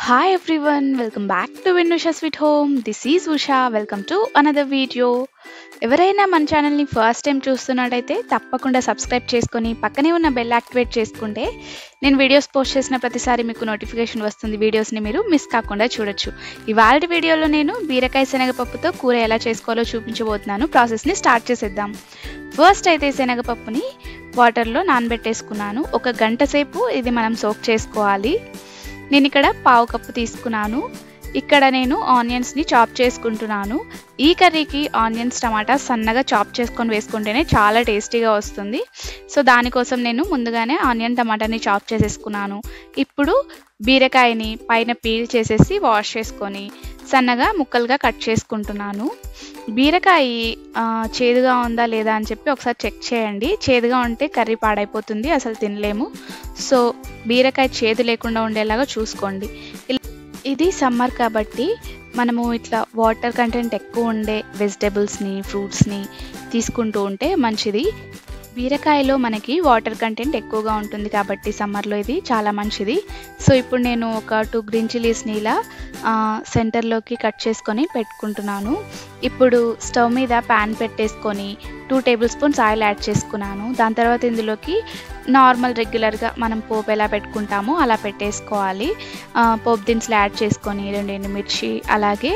Hi everyone, welcome back to Vinusha Sweet Home. This is Usha. Welcome to another video. ఎవరైనా మన ఛానల్ని first time చూస్తున్నట్టయితే తప్పకుండా subscribe చేసుకొని పక్కనే ఉన్న బెల్ యాక్టివేట్ చేసుకుంటే నేను వీడియోస్ పోస్ట్ చేసిన ప్రతిసారి మీకు నోటిఫికేషన్ వస్తుంది. వీడియోస్ని మీరు మిస్ కాకుండా చూడొచ్చు. ఇవాళ వీడియోలో నేను బీరకాయ శనగపప్పుతో కూర ఎలా చేసుకోవాలో చూపించబోతున్నాను. ప్రాసెస్ని స్టార్ట్ చేసేద్దాం. ఫస్ట్ అయితే శనగపప్పుని వాటర్లో నానబెట్టేసుకున్నాను. 1 గంట సేపు ఇది మనం సోక్ చేసుకోవాలి. నేను ఇక్కడ పావు కప్పు తీసుకున్నాను. ఇక్కడ నేను ఆనియన్స్ని చాప్ చేసుకుంటున్నాను. ఈ కర్రీకి ఆనియన్స్ టమాటా సన్నగా చాప్ చేసుకొని వేసుకుంటేనే చాలా టేస్టీగా వస్తుంది. సో దానికోసం నేను ముందుగానే ఆనియన్ టమాటాని చాప్ చేసేసుకున్నాను. ఇప్పుడు బీరకాయని పైన పీల్ చేసేసి వాష్ చేసుకొని సన్నగా ముక్కలుగా కట్ చేసుకుంటున్నాను. బీరకాయ చేదుగా ఉందా లేదా అని చెప్పి ఒకసారి చెక్ చేయండి. చేదుగా ఉంటే కర్రీ పాడైపోతుంది, అసలు తినలేము. సో బీరకాయ చేదు లేకుండా ఉండేలాగా చూసుకోండి. ఇది సమ్మర్ కాబట్టి మనము ఇట్లా వాటర్ కంటెంట్ ఎక్కువ ఉండే వెజిటేబుల్స్ని ఫ్రూట్స్ని తీసుకుంటూ ఉంటే మంచిది. బీరకాయలో మనకి వాటర్ కంటెంట్ ఎక్కువగా ఉంటుంది కాబట్టి సమ్మర్లో ఇది చాలా మంచిది. సో ఇప్పుడు నేను ఒక 2 గ్రీన్ చిల్లీస్ని ఇలా సెంటర్లోకి కట్ చేసుకొని పెట్టుకుంటున్నాను. ఇప్పుడు స్టవ్ మీద ప్యాన్ పెట్టేసుకొని 2 టేబుల్ స్పూన్స్ ఆయిల్ యాడ్ చేసుకున్నాను. దాని తర్వాత ఇందులోకి నార్మల్ రెగ్యులర్గా మనం పోపు ఎలా పెట్టుకుంటామో అలా పెట్టేసుకోవాలి. పోపు దినుసులు యాడ్ చేసుకొని 2 ఎండుమిర్చి అలాగే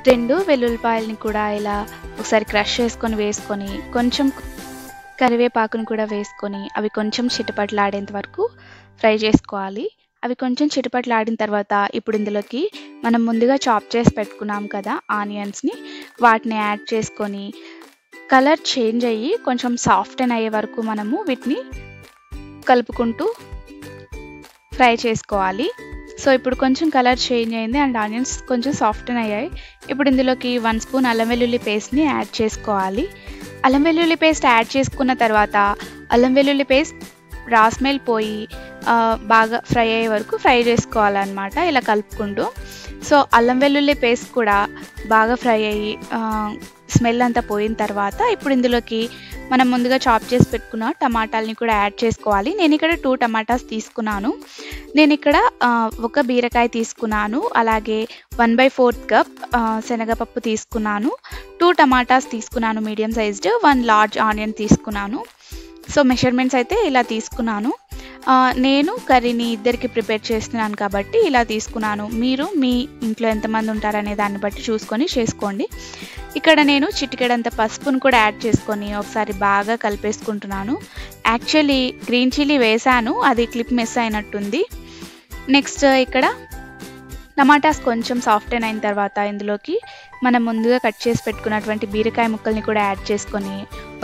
2 వెల్లుల్లిపాయలని కూడా ఇలా ఒకసారి క్రష్ చేసుకొని వేసుకొని కొంచెం కరివేపాకును కూడా వేసుకొని అవి కొంచెం చిటపట్లాడేంత వరకు ఫ్రై చేసుకోవాలి. అవి కొంచెం చిటపట్లాడిన తర్వాత ఇప్పుడు ఇందులోకి మనం ముందుగా చాప్ చేసి పెట్టుకున్నాం కదా ఆనియన్స్ని, వాటిని యాడ్ చేసుకొని కలర్ చేంజ్ అయ్యి కొంచెం సాఫ్టెన్ అయ్యే వరకు మనము వీటిని కలుపుకుంటూ ఫ్రై చేసుకోవాలి. సో ఇప్పుడు కొంచెం కలర్ చేంజ్ అయింది అండ్ ఆనియన్స్ కొంచెం సాఫ్టెన్ అయ్యాయి. ఇప్పుడు ఇందులోకి 1 స్పూన్ అల్లం వెల్లుల్లి పేస్ట్ని యాడ్ చేసుకోవాలి. అల్లం వెల్లుల్లి పేస్ట్ యాడ్ చేసుకున్న తర్వాత అల్లం వెల్లుల్లి పేస్ట్ రా స్మెల్ పోయి బాగా ఫ్రై అయ్యే వరకు ఫ్రై చేసుకోవాలన్నమాట, ఇలా కలుపుకుంటూ. సో అల్లం వెల్లుల్లి పేస్ట్ కూడా బాగా ఫ్రై అయ్యి స్మెల్ అంతా పోయిన తర్వాత ఇప్పుడు ఇందులోకి మనం ముందుగా చాప్ చేసి పెట్టుకున్న టమాటాలని కూడా యాడ్ చేసుకోవాలి. నేను ఇక్కడ 2 టమాటాస్ తీసుకున్నాను. నేను ఇక్కడ 1 బీరకాయ తీసుకున్నాను. అలాగే 1/4 కప్ శనగపప్పు తీసుకున్నాను. 2 టమాటాస్ తీసుకున్నాను మీడియం సైజ్డ్, 1 లార్జ్ ఆనియన్ తీసుకున్నాను. సో మెజర్మెంట్స్ అయితే ఇలా తీసుకున్నాను. నేను కర్రీని ఇద్దరికి ప్రిపేర్ చేస్తున్నాను కాబట్టి ఇలా తీసుకున్నాను. మీరు మీ ఇంట్లో ఎంతమంది ఉంటారనే దాన్ని బట్టి చూసుకొని చేసుకోండి. ఇక్కడ నేను చిటికెడంత పసుపును కూడా యాడ్ చేసుకొని ఒకసారి బాగా కలిపేసుకుంటున్నాను. యాక్చువల్లీ గ్రీన్ చిల్లీ వేసాను, అది క్లిప్ మిస్ అయినట్టుంది. నెక్స్ట్ ఇక్కడ టమాటాస్ కొంచెం సాఫ్టెన్ అయిన తర్వాత ఇందులోకి మనం ముందుగా కట్ చేసి పెట్టుకున్నటువంటి బీరకాయ ముక్కల్ని కూడా యాడ్ చేసుకొని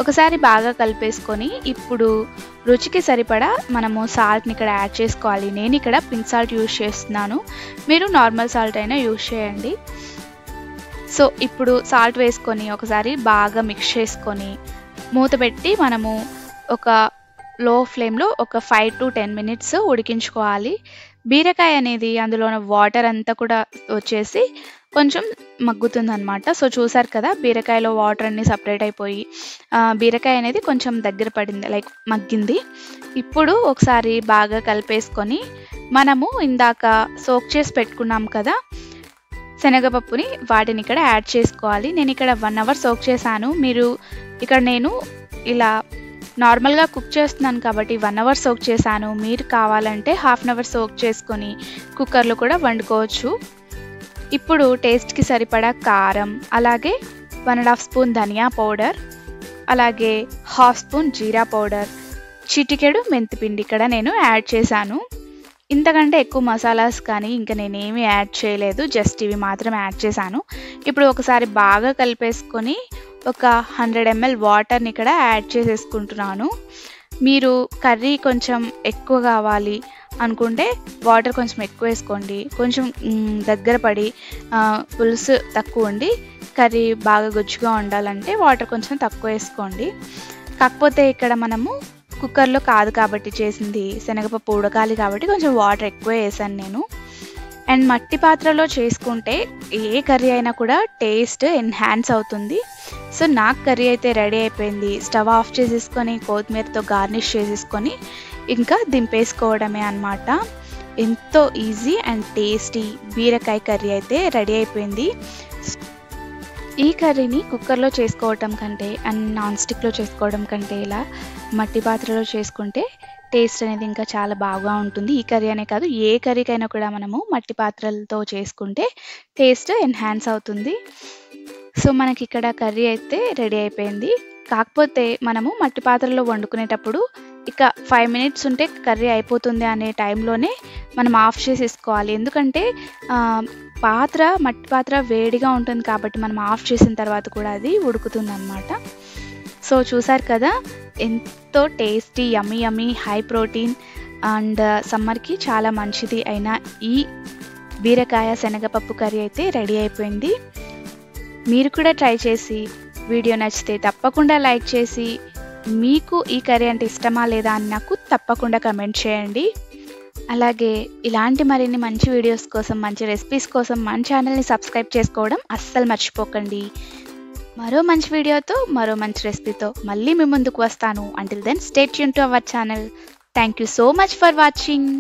ఒకసారి బాగా కలిపేసుకొని ఇప్పుడు రుచికి సరిపడా మనము సాల్ట్ని ఇక్కడ యాడ్ చేసుకోవాలి. నేను ఇక్కడ పింక్ సాల్ట్ యూజ్ చేస్తున్నాను, మీరు నార్మల్ సాల్ట్ అయినా యూజ్ చేయండి. సో ఇప్పుడు సాల్ట్ వేసుకొని ఒకసారి బాగా మిక్స్ చేసుకొని మూత పెట్టి మనము ఒక లో ఫ్లేమ్లో ఒక 5 to 10 మినిట్స్ ఉడికించుకోవాలి. బీరకాయ అనేది అందులో వాటర్ అంతా కూడా వచ్చేసి కొంచెం మగ్గుతుందన్నమాట. సో చూసారు కదా, బీరకాయలో వాటర్ అన్నీ సపరేట్ అయిపోయి బీరకాయ అనేది కొంచెం దగ్గర పడింది, లైక్ మగ్గింది. ఇప్పుడు ఒకసారి బాగా కలిపేసుకొని మనము ఇందాక సోక్ చేసి పెట్టుకున్నాం కదా శనగపప్పుని, వాటిని ఇక్కడ యాడ్ చేసుకోవాలి. నేను ఇక్కడ 1 అవర్ సోక్ చేశాను. మీరు ఇక్కడ నేను ఇలా నార్మల్గా కుక్ చేస్తున్నాను కాబట్టి 1 అవర్ సోక్ చేశాను. మీరు కావాలంటే ½ అవర్ సోక్ చేసుకొని కుక్కర్లో కూడా వండుకోవచ్చు. ఇప్పుడు టేస్ట్కి సరిపడా కారం, అలాగే 1.5 స్పూన్ ధనియా పౌడర్, అలాగే ½ స్పూన్ జీరా పౌడర్, చిటికెడు మెంతిపిండి ఇక్కడ నేను యాడ్ చేశాను. ఇంతకంటే ఎక్కువ మసాలాస్ కానీ ఇంకా నేనేమీ యాడ్ చేయలేదు, జస్ట్ ఇవి మాత్రం యాడ్ చేశాను. ఇప్పుడు ఒకసారి బాగా కలిపేసుకొని ఒక 100 ml వాటర్ని ఇక్కడ యాడ్ చేసేసుకుంటున్నాను. మీరు కర్రీ కొంచెం ఎక్కువ కావాలి అనుకుంటే వాటర్ కొంచెం ఎక్కువ వేసుకోండి. కొంచెం దగ్గర పడి పులుసు తక్కువ ఉండి కర్రీ బాగా గుజ్జుగా ఉండాలంటే వాటర్ కొంచెం తక్కువ వేసుకోండి. కాకపోతే ఇక్కడ మనము కుక్కర్లో కాదు కాబట్టి చేసింది, శనగపప్పు ఉడకాలి కాబట్టి కొంచెం వాటర్ ఎక్కువ వేసాను నేను. అండ్ మట్టి పాత్రలో చేసుకుంటే ఏ కర్రీ అయినా కూడా టేస్ట్ ఎన్హాన్స్ అవుతుంది. సో నాకు కర్రీ అయితే రెడీ అయిపోయింది. స్టవ్ ఆఫ్ చేసేసుకొని కొత్తిమీరతో గార్నిష్ చేసేసుకొని ఇంకా దింపేసుకోవడమే అన్నమాట. ఎంతో ఈజీ అండ్ టేస్టీ బీరకాయ కర్రీ అయితే రెడీ అయిపోయింది. ఈ కర్రీని కుక్కర్లో చేసుకోవటం కంటే అండ్ నాన్ స్టిక్లో చేసుకోవడం కంటే ఇలా మట్టి పాత్రలో చేసుకుంటే టేస్ట్ అనేది ఇంకా చాలా బాగా ఉంటుంది. ఈ కర్రీ అనే కాదు, ఏ కర్రీకైనా కూడా మనము మట్టి పాత్రలతో చేసుకుంటే టేస్ట్ ఎన్హాన్స్ అవుతుంది. సో మనకి ఇక్కడ కర్రీ అయితే రెడీ అయిపోయింది. కాకపోతే మనము మట్టి పాత్రలో వండుకునేటప్పుడు ఇక 5 మినిట్స్ ఉంటే కర్రీ అయిపోతుంది అనే టైంలోనే మనం ఆఫ్ చేసేసుకోవాలి. ఎందుకంటే మట్టి పాత్ర వేడిగా ఉంటుంది కాబట్టి మనం ఆఫ్ చేసిన తర్వాత కూడా అది ఉడుకుతుందన్నమాట. సో చూసారు కదా, ఎంతో tasty yummy high protein and సమ్మర్కి చాలా మంచిది అయిన ఈ బీరకాయ శనగపప్పు కర్రీ అయితే రెడీ అయిపోయింది. మీరు కూడా ట్రై చేసి వీడియో నచ్చితే తప్పకుండా లైక్ చేసి మీకు ఈ కర్రీ అంటే ఇష్టమా లేదా అని నాకు తప్పకుండా కమెంట్ చేయండి. అలాగే ఇలాంటి మరిన్ని మంచి వీడియోస్ కోసం, మంచి రెసిపీస్ కోసం మన ఛానల్ని సబ్స్క్రైబ్ చేసుకోవడం అస్సలు మర్చిపోకండి. మరో మంచి వీడియోతో, మరో మంచి రెసిపీతో మళ్ళీ మీ ముందుకు వస్తాను. Until then stay tuned to our channel. Thank you so much for watching.